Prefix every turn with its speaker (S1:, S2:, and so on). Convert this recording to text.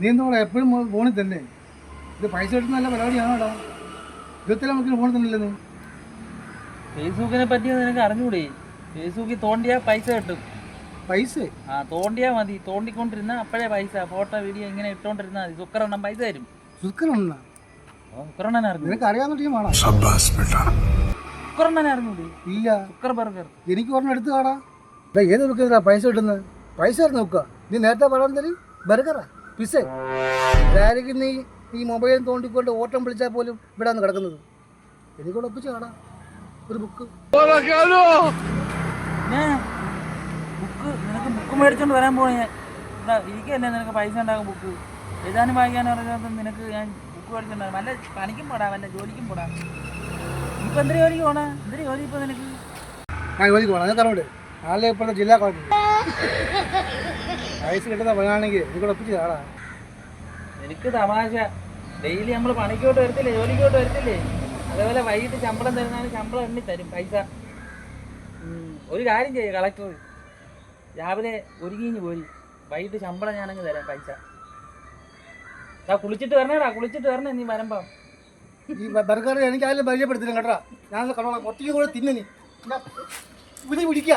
S1: നീ എന്തോടാ എപ്പോഴും ഫോണിൽ തന്നെ? ഇത് പൈസ കിട്ടുന്ന നല്ല പരിപാടിയാണോടാ? ഇതൊക്കെ നമുക്ക് ഫോണിൽ തന്നെയല്ലേ നീ?
S2: ഫേസ്ബുക്കിനെ പറ്റി നിനക്ക് അറിഞ്ഞൂടെ? ഫേസ്ബുക്കിൽ തോണ്ടിയാൽ പൈസ കിട്ടും.
S1: പൈസ
S2: തോണ്ടിയാൽ മതി. തോണ്ടിക്കൊണ്ടിരുന്ന അപ്പോഴേ പൈസ. ഫോട്ടോ വീഡിയോ ഇങ്ങനെ ഇട്ടോണ്ടിരുന്നാൽ മതി. സുക്കറെണ്ണം പൈസ തരും.
S1: സുക്കറണ്ണ
S2: സുക്കറണ്ണനെ അറിഞ്ഞു?
S1: നിനക്ക് അറിയാവുന്ന ടീമാണോ?
S2: സുക്കറണ്ണനെ അറിഞ്ഞൂടെ?
S1: ഇല്ല.
S2: Zucker burger.
S1: എനിക്ക് ഒരെണ്ണം എടുത്ത് കാടാ. ഏത് നോക്കിയതാ പൈസ കിട്ടുന്നത്? പൈസ നോക്കുക. നീ നേരത്തെ പറയാൻ തരും ബർഗറാ പിസ്സ. ഇതായിരിക്കും നീ ഈ മൊബൈൽ തോണ്ടിക്കൊണ്ട് ഓട്ടം വിളിച്ചാൽ പോലും ഇവിടെ ആണ് കിടക്കുന്നത്. എനിക്കൂടെ ഒപ്പിച്ച് കാടാ ഒരു ബുക്ക്.
S2: നിനക്ക് ബുക്ക് മേടിച്ചോണ്ട് വരാൻ പോണേ. ഇരിക്കല്ലേ നിനക്ക് പൈസ ഉണ്ടാകും. ബുക്ക് എഴുതാനും വായിക്കാനും അറിയാത്ത നിനക്ക് ഞാൻ ബുക്ക് മേടിച്ചോണ്ടാകും. വല്ല പണിക്കും പോടാ, വല്ല ജോലിക്കും പോടാ. ഇപ്പൊ എന്തിനു ജോലിക്ക് പോണാ? എന്തിനു ജോലി ഇപ്പൊ നിനക്ക്?
S1: ഞാൻ ജോലിക്ക് പോകണം. ഞാൻ തറോട് നാളെ ഇപ്പോഴത്തെ ജില്ലാ കളക്ടർ പൈസ കിട്ടുന്ന പണിയാണെങ്കിൽ എനിക്കൂടെ ഒപ്പിച്ച് കാടാ.
S2: എനിക്ക് തമാശ. ഡെയിലി നമ്മൾ പണിക്കോട്ട് വരത്തില്ലേ, ജോലിക്കോട്ട് വരത്തില്ലേ? അതേപോലെ വൈകിട്ട് ശമ്പളം തരുന്നതാണ്. ശമ്പളം എണ്ണി തരും പൈസ. ഒരു കാര്യം ചെയ്യ കളക്ടർ, രാവിലെ ഒരുങ്ങിഞ്ഞ് പോരി, വൈകിട്ട് ശമ്പളം ഞാനങ്ങ് തരാം പൈസ. കുളിച്ചിട്ട് വരണേടാ, കുളിച്ചിട്ട് വരണേ നീ വരുമ്പം.
S1: ഈ ബർഗർ എനിക്ക് ആരും പരിചയപ്പെടുത്തില്ല കേട്ടോ. ഞാൻ കടോളാം. ഒറ്റയ്ക്ക് കൂടെ തിന്നു നീ പിടിക്കുക.